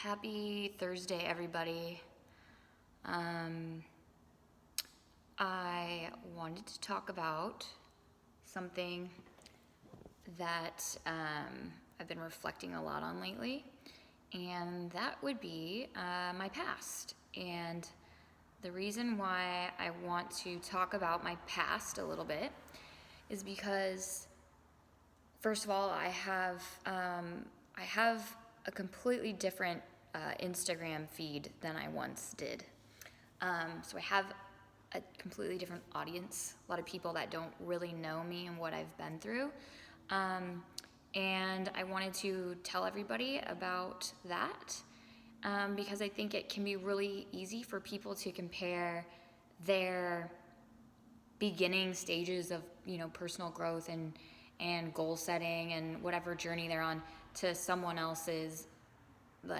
Happy Thursday, everybody. I wanted to talk about something that I've been reflecting a lot on lately, and that would be my past. And the reason why I want to talk about my past a little bit is because, first of all, I have a completely different Instagram feed than I once did. So I have a completely different audience, a lot of people that don't really know me and what I've been through. And I wanted to tell everybody about that because I think it can be really easy for people to compare their beginning stages of, personal growth and goal setting and whatever journey they're on to someone else's.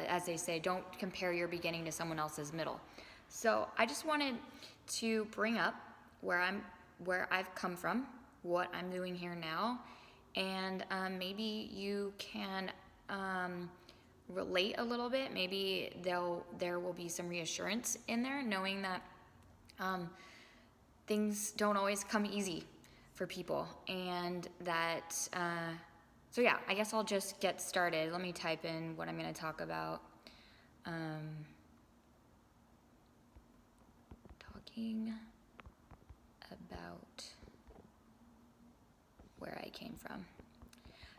As they say, don't compare your beginning to someone else's middle. So I just wanted to bring up where I've come from, what I'm doing here now, and maybe you can relate a little bit. Maybe there will be some reassurance in there, knowing that things don't always come easy for people, and that so yeah, I guess I'll just get started. Let me type in what I'm going to talk about. Talking about where I came from.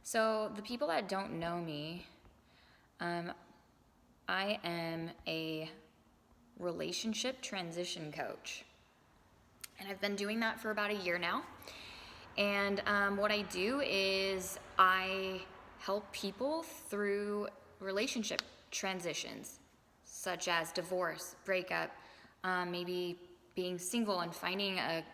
So the people that don't know me, I am a relationship transition coach. And I've been doing that for about a year now. And what I do is I help people through relationship transitions, such as divorce, breakup, maybe being single and finding a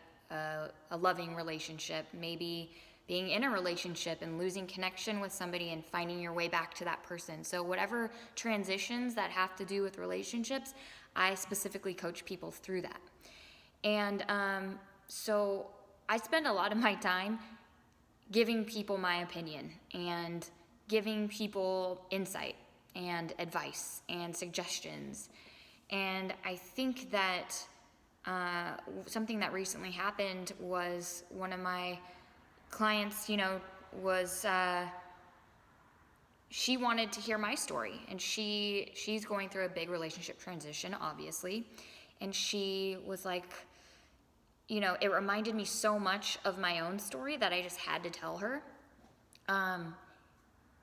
loving relationship, maybe being in a relationship and losing connection with somebody and finding your way back to that person. So whatever transitions that have to do with relationships, I specifically coach people through that. And so I spend a lot of my time giving people my opinion and giving people insight and advice and suggestions. And I think that something that recently happened was one of my clients, she wanted to hear my story, and she's going through a big relationship transition, obviously. And she was like, it reminded me so much of my own story that I just had to tell her.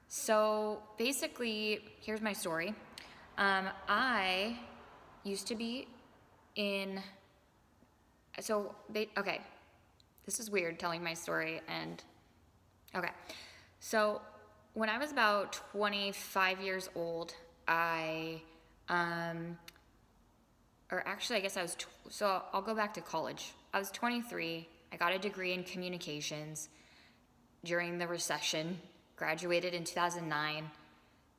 So basically, here's my story. I used to be okay, this is weird telling my story, okay. So when I was about 25 years old, I guess I was, so I'll go back to college. I was 23, I got a degree in communications during the recession, graduated in 2009,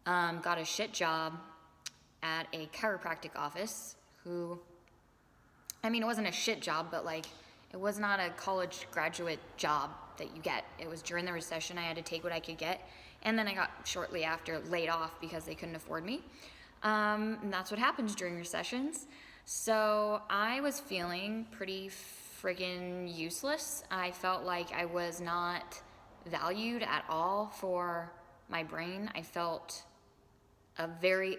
got a shit job at a chiropractic office it wasn't a shit job, but it was not a college graduate job that you get. It was during the recession, I had to take what I could get, and then I got shortly after laid off because they couldn't afford me. And that's what happens during recessions. So I was feeling pretty friggin' useless. I felt like I was not valued at all for my brain. I felt I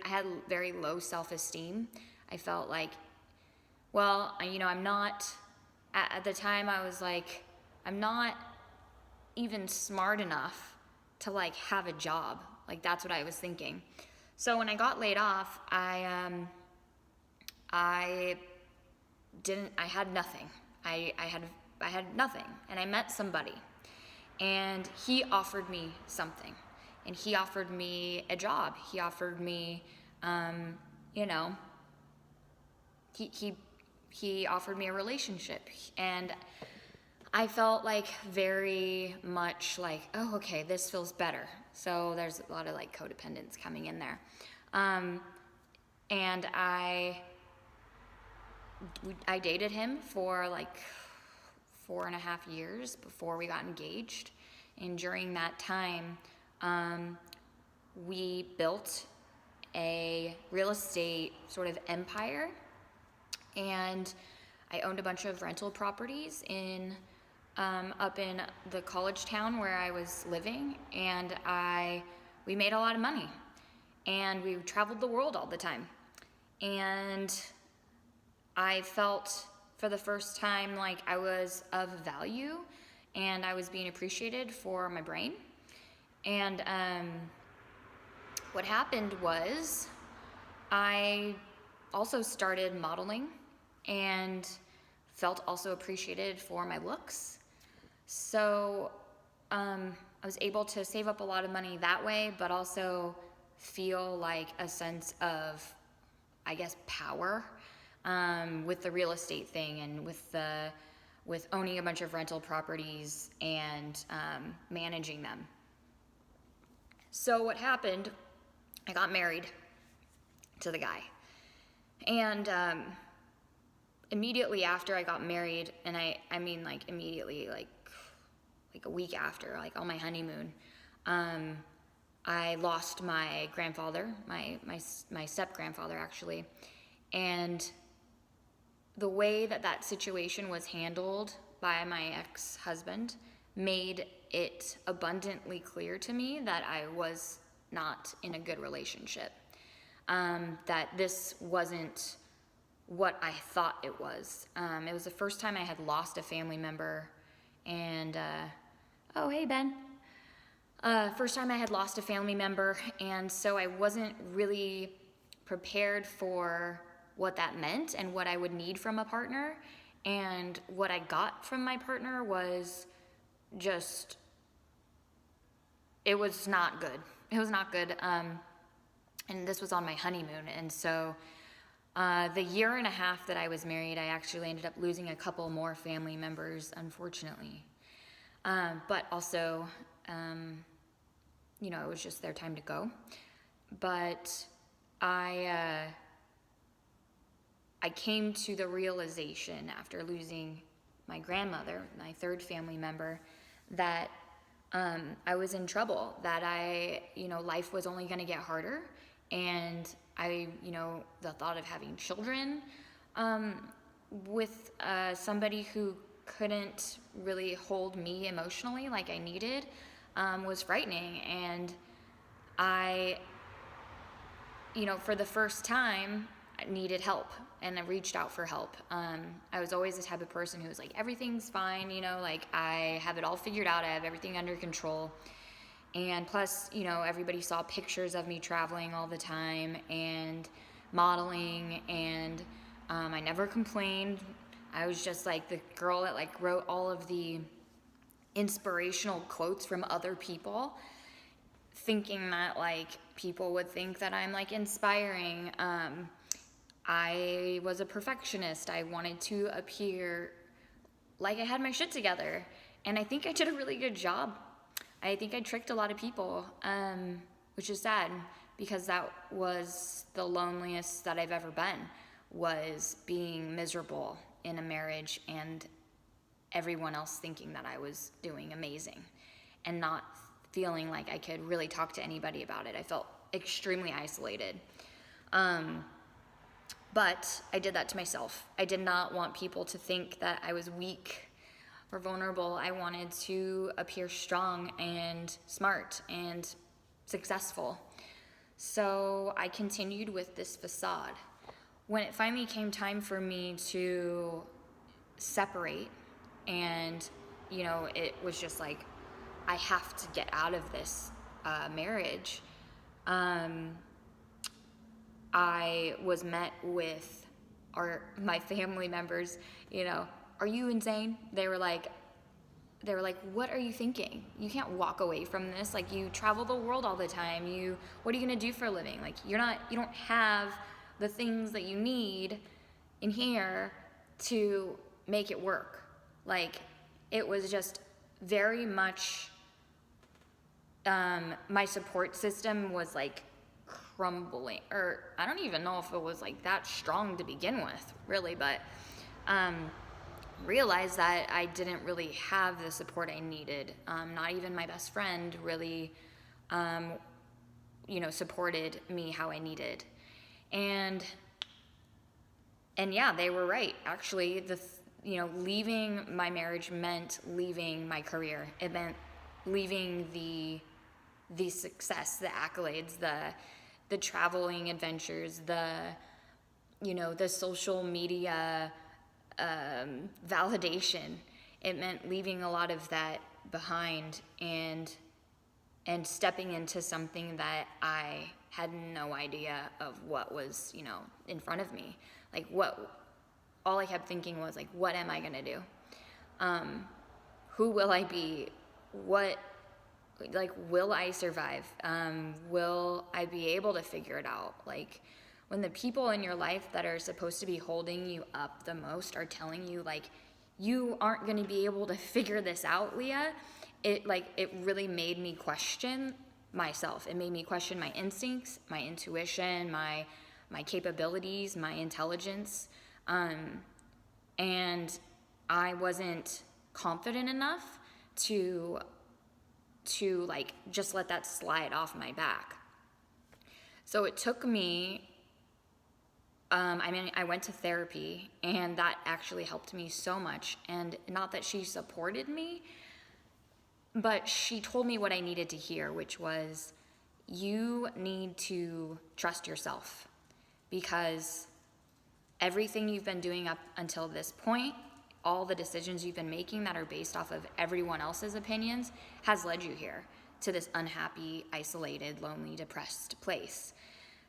had very low self-esteem. I felt like, I'm not, at the time I was like, I'm not even smart enough to have a job. That's what I was thinking. So when I got laid off, I had nothing. I had nothing, and I met somebody, and he offered me something, and he offered me a job. He offered me, he offered me a relationship, and I felt very much oh, okay, this feels better. So there's a lot of codependence coming in there. And I dated him for 4.5 years before we got engaged. And during that time, we built a real estate sort of empire, and I owned a bunch of rental properties in up in the college town where I was living, and we made a lot of money, and we traveled the world all the time, and I felt for the first time like I was of value and I was being appreciated for my brain. And what happened was I also started modeling and felt also appreciated for my looks. So I was able to save up a lot of money that way, but also feel like a sense of, I guess, power with the real estate thing and with owning a bunch of rental properties and managing them. So what happened, I got married to the guy. And immediately after I got married, and I mean like immediately, like a week after, like on my honeymoon, I lost my grandfather, my step-grandfather actually. And the way that situation was handled by my ex-husband made it abundantly clear to me that I was not in a good relationship. That this wasn't what I thought it was. It was the first time I had lost a family member, and oh, hey, Ben. First time I had lost a family member, and so I wasn't really prepared for what that meant and what I would need from a partner. And what I got from my partner was just, it was not good. It was not good. And this was on my honeymoon. And so the year and a half that I was married, I actually ended up losing a couple more family members, unfortunately. But also, it was just their time to go. But I came to the realization after losing my grandmother, my third family member, that I was in trouble, that life was only going to get harder. And the thought of having children with somebody who couldn't really hold me emotionally like I needed was frightening. And I, for the first time, needed help, and I reached out for help. I was always the type of person who was like, everything's fine, like I have it all figured out, I have everything under control. And plus, everybody saw pictures of me traveling all the time and modeling, and I never complained. I was just like the girl that like wrote all of the inspirational quotes from other people, thinking that like people would think that I'm like inspiring. I was a perfectionist. I wanted to appear like I had my shit together. And I think I did a really good job. I think I tricked a lot of people, which is sad, because that was the loneliest that I've ever been, was being miserable in a marriage and everyone else thinking that I was doing amazing and not feeling like I could really talk to anybody about it. I felt extremely isolated. But I did that to myself. I did not want people to think that I was weak or vulnerable. I wanted to appear strong and smart and successful. So I continued with this facade. When it finally came time for me to separate, and it was just like, I have to get out of this marriage, I was met with my family members, are you insane? They were like, what are you thinking? You can't walk away from this. Like, you travel the world all the time. What are you gonna do for a living? Like, you don't have the things that you need in here to make it work. Like, it was just very much, my support system was like crumbling, or I don't even know if it was like that strong to begin with, really, but realized that I didn't really have the support I needed. Not even my best friend really, supported me how I needed. And yeah, they were right. Actually, leaving my marriage meant leaving my career. It meant leaving the success, the accolades, the traveling adventures, the social media validation. It meant leaving a lot of that behind and stepping into something that I had no idea of what was, in front of me. Like all I kept thinking was like, what am I gonna do? Who will I be? Will I survive? Will I be able to figure it out? Like, when the people in your life that are supposed to be holding you up the most are telling you, like, you aren't going to be able to figure this out, Leah, it really made me question myself. It made me question my instincts, my intuition, my capabilities, my intelligence. And I wasn't confident enough to like just let that slide off my back. So it took me, I went to therapy, and that actually helped me so much. And not that she supported me, but she told me what I needed to hear, which was, you need to trust yourself, because everything you've been doing up until this point, all the decisions you've been making that are based off of everyone else's opinions, has led you here to this unhappy, isolated, lonely, depressed place.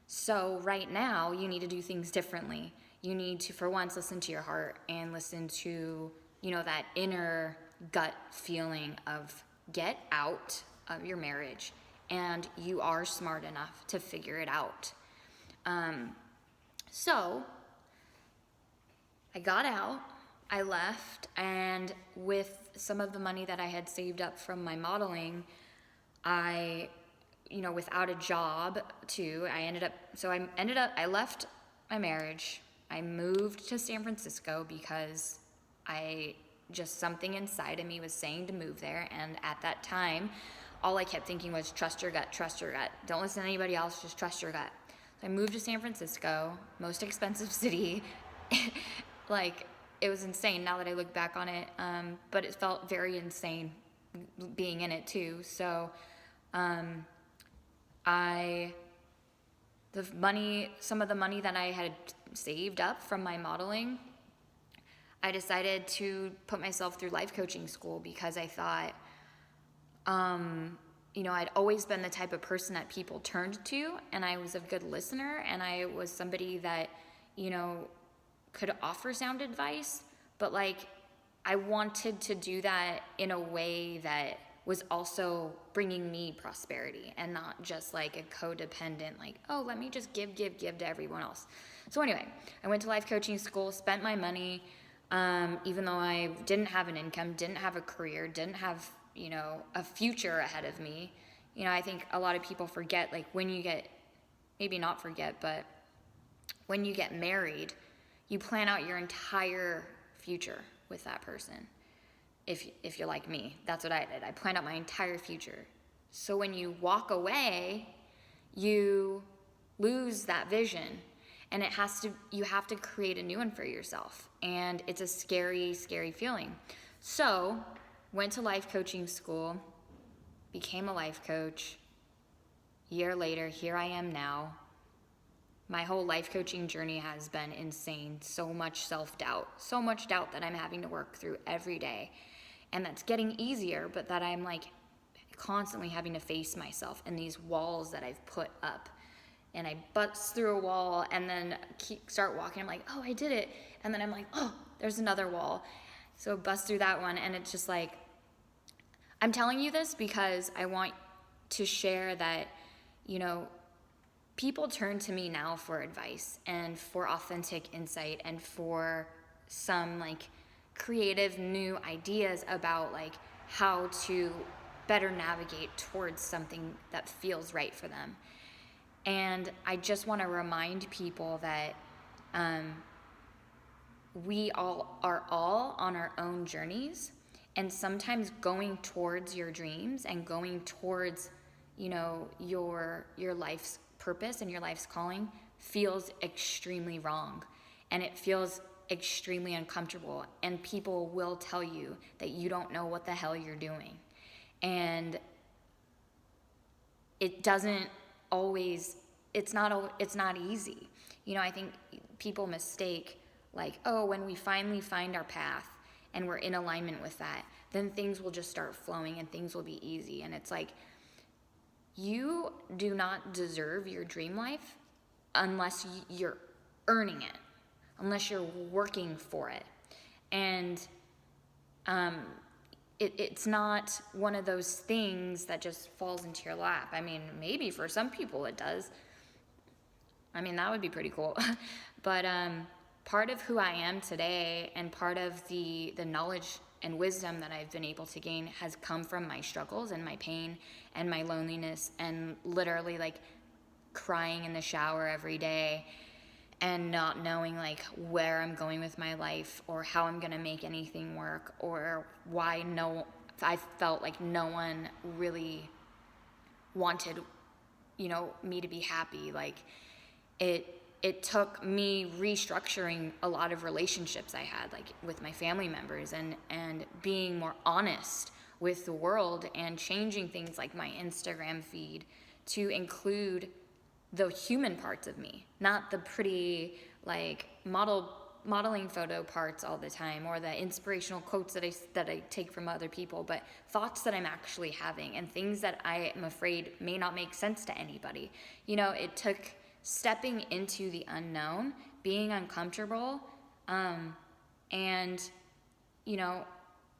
So right now, you need to do things differently. You need to, for once, listen to your heart and listen to, that inner gut feeling of get out of your marriage, and you are smart enough to figure it out. So I got out, I left, and with some of the money that I had saved up from my modeling, I without a job too, I left my marriage. I moved to San Francisco because something inside of me was saying to move there. And at that time, all I kept thinking was, trust your gut, trust your gut. Don't listen to anybody else, just trust your gut. So I moved to San Francisco, most expensive city. Like, it was insane now that I look back on it, but it felt very insane being in it too. So some of the money that I had saved up from my modeling, I decided to put myself through life coaching school, because I thought, I'd always been the type of person that people turned to, and I was a good listener, and I was somebody that, could offer sound advice, but I wanted to do that in a way that was also bringing me prosperity, and not just like a codependent, oh, let me just give to everyone else. So anyway, I went to life coaching school, spent my money, even though I didn't have an income, didn't have a career, didn't have, a future ahead of me. I think a lot of people forget, when you get, maybe not forget, but when you get married, you plan out your entire future with that person. If you're like me, that's what I did. I planned out my entire future. So when you walk away, you lose that vision, and you have to create a new one for yourself. And it's a scary, scary feeling. So went to life coaching school, became a life coach. Year later, here I am now. My whole life coaching journey has been insane. So much self-doubt, so much doubt that I'm having to work through every day. And that's getting easier, but that I'm constantly having to face myself and these walls that I've put up. And I bust through a wall and then start walking. I'm like, oh, I did it. And then I'm like, oh, there's another wall. So bust through that one. And it's just I'm telling you this because I want to share that, people turn to me now for advice and for authentic insight and for some creative new ideas about how to better navigate towards something that feels right for them. And I just want to remind people that we all are on our own journeys, and sometimes going towards your dreams and going towards your life's purpose and your life's calling feels extremely wrong, and it feels extremely uncomfortable, and people will tell you that you don't know what the hell you're doing. And it doesn't always, it's not easy. I think people mistake, like, oh, when we finally find our path and we're in alignment with that, then things will just start flowing and things will be easy. And it's like, you do not deserve your dream life unless you're earning it, unless you're working for it. And it's not one of those things that just falls into your lap. I mean, maybe for some people it does. I mean, that would be pretty cool. But part of who I am today, and part of the knowledge and wisdom that I've been able to gain, has come from my struggles and my pain and my loneliness, and literally like crying in the shower every day and not knowing like where I'm going with my life, or how I'm gonna make anything work, or why I felt like no one really wanted, me to be happy. Like it took me restructuring a lot of relationships I had, like with my family members, and being more honest with the world, and changing things like my Instagram feed to include the human parts of me, not the pretty like modeling photo parts all the time, or the inspirational quotes that I take from other people, but thoughts that I'm actually having, and things that I am afraid may not make sense to anybody. It took stepping into the unknown, being uncomfortable, and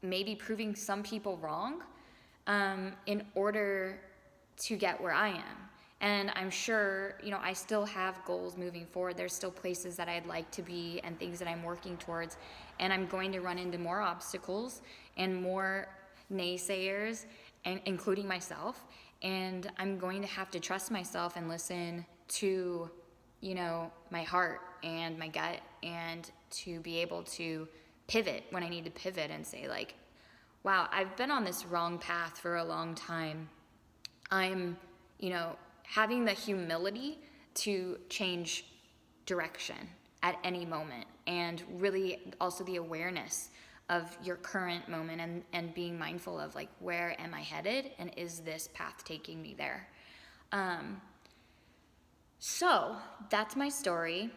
maybe proving some people wrong, in order to get where I am. And I'm sure, I still have goals moving forward. There's still places that I'd like to be and things that I'm working towards. And I'm going to run into more obstacles and more naysayers, and including myself. And I'm going to have to trust myself and listen to, my heart and my gut, and to be able to pivot when I need to pivot and say like, wow, I've been on this wrong path for a long time. I'm, having the humility to change direction at any moment, and really also the awareness of your current moment, and being mindful of like, where am I headed, and is this path taking me there? So that's my story.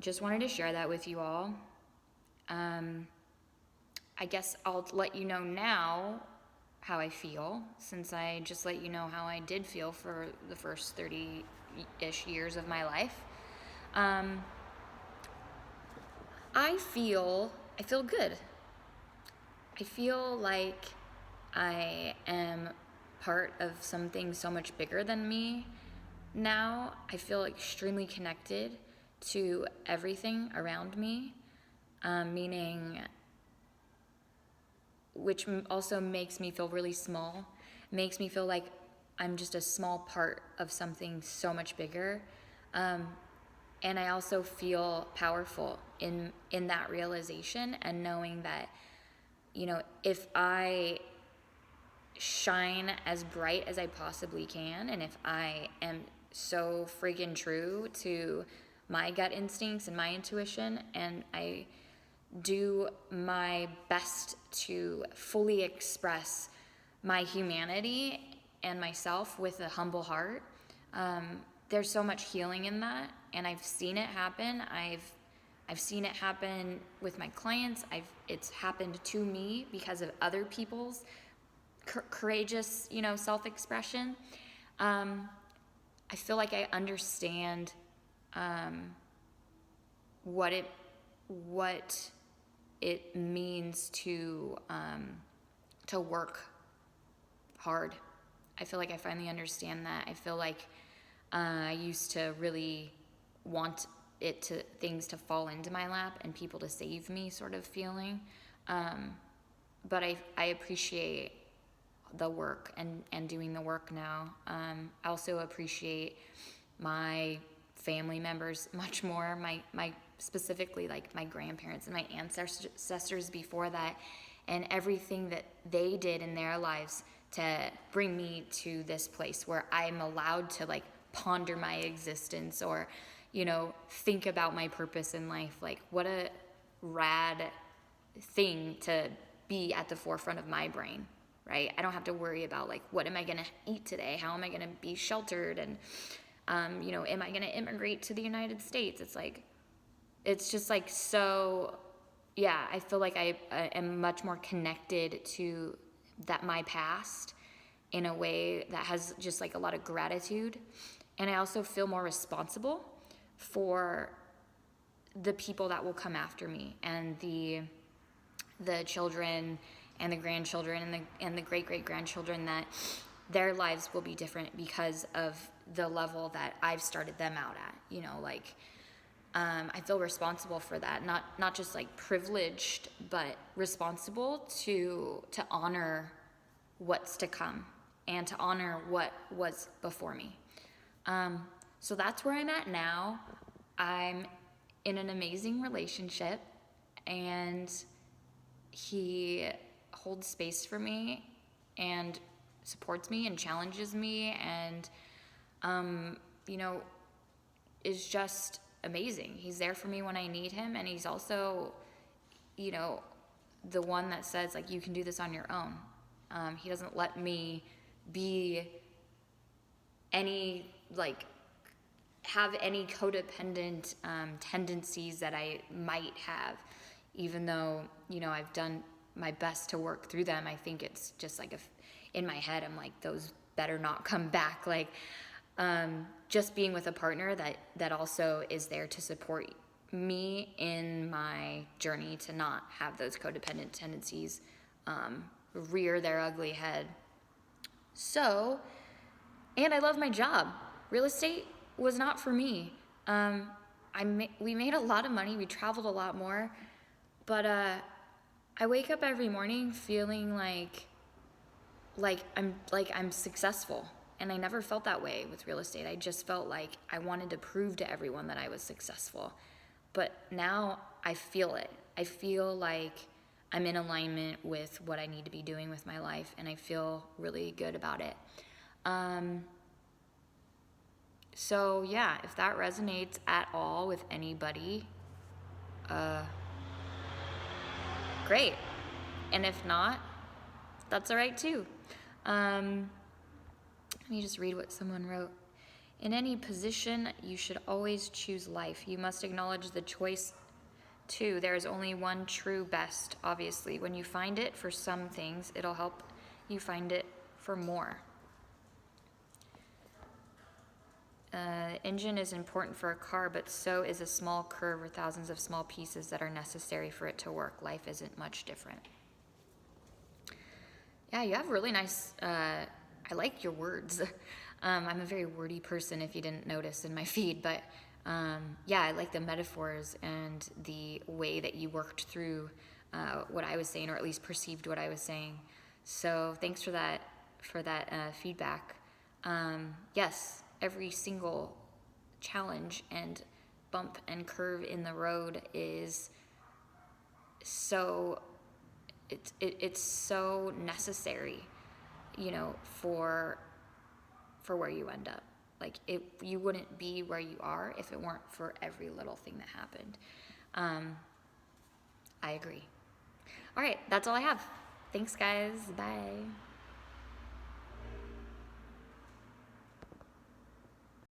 Just wanted to share that with you all. I guess I'll let you know now how I feel, since I just let you know how I did feel for the first 30-ish years of my life. I feel good. I feel like I am part of something so much bigger than me now. I feel extremely connected to everything around me, meaning, which also makes me feel really small, makes me feel like I'm just a small part of something so much bigger. And I also feel powerful in that realization, and knowing that, if I shine as bright as I possibly can, and if I am so friggin' true to my gut instincts and my intuition, and I do my best to fully express my humanity and myself with a humble heart, there's so much healing in that, and I've seen it happen. I've seen it happen with my clients. It's happened to me because of other people's courageous, self-expression. I feel like I understand what it means to work hard. I feel like I finally understand that. I feel like I used to really want things to fall into my lap and people to save me, sort of feeling. But I appreciate the work and doing the work now. I also appreciate my family members much more, my specifically like my grandparents and my ancestors before that, and everything that they did in their lives to bring me to this place where I'm allowed to like ponder my existence, or, think about my purpose in life. Like, what a rad thing to be at the forefront of my brain, right? I don't have to worry about like, what am I going to eat today? How am I going to be sheltered? And, am I going to immigrate to the United States? It's just like, so, yeah, I feel like I am much more connected to my past in a way that has just like a lot of gratitude. And I also feel more responsible for the people that will come after me, and the children and the grandchildren and the great-great-grandchildren, that their lives will be different because of the level that I've started them out at. I feel responsible for that, not just like privileged, but responsible to honor what's to come and to honor what was before me. So that's where I'm at now. I'm in an amazing relationship, and he holds space for me and supports me and challenges me, and is just amazing. He's there for me when I need him, and he's also the one that says like, you can do this on your own. He doesn't let me be have any codependent tendencies that I might have, even though I've done my best to work through them. I think it's just like, in my head I'm like, those better not come back. Like, just being with a partner that also is there to support me in my journey to not have those codependent tendencies rear their ugly head. So, and I love my job. Real estate was not for me. We made a lot of money. We traveled a lot more, but I wake up every morning feeling like I'm successful, and I never felt that way with real estate. I just felt like I wanted to prove to everyone that I was successful. But now I feel it. I feel like I'm in alignment with what I need to be doing with my life, and I feel really good about it. So yeah, if that resonates at all with anybody, great. And if not, that's all right too. Let me just read what someone wrote. In any position, you should always choose life. You must acknowledge the choice too. There is only one true best, obviously. When you find it for some things, it'll help you find it for more. Engine is important for a car, but so is a small curve or thousands of small pieces that are necessary for it to work. Life isn't much different. Yeah, you have really nice, I like your words. I'm a very wordy person, if you didn't notice in my feed, but yeah, I like the metaphors and the way that you worked through what I was saying, or at least perceived what I was saying. So thanks for that feedback. Yes, every single challenge and bump and curve in the road is so it's so necessary, for where you end up. Like, you wouldn't be where you are if it weren't for every little thing that happened. I agree. All right, that's all I have. Thanks, guys. Bye.